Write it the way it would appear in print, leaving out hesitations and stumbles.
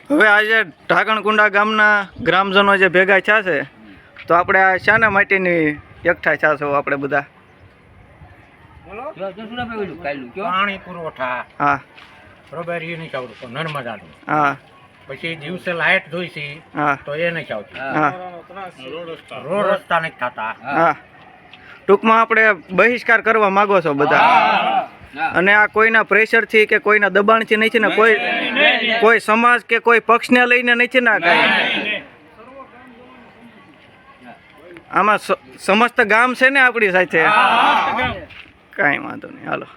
હવે આજે ઢાકણકુંડા ગામના ગ્રામજનો જે ભેગા થયા છે તો આપણે આ શાના માટેની એકઠા થયા છો આપણે બધા? પાણી પુરવઠા, હા બરોબર, એ નહીં ચાવતું નર્મદાનું. હા પછી દિવસે લાઇટ જોઈશે હા તો એ નહીં ચાવતી. હા રોડ રસ્તા નહીં થતા. હા ટૂંકમાં આપણે બહિષ્કાર કરવા માંગો છો બધા, અને આ કોઈના પ્રેશરથી કે કોઈના દબાણથી નથી ને, કોઈ સમાજ કે કોઈ પક્ષને લઈને નથી ને, કાંઈ આમાં સમસ્ત ગામ છે ને આપણી સાથે. કાંઈ વાંધો નહીં, હાલો.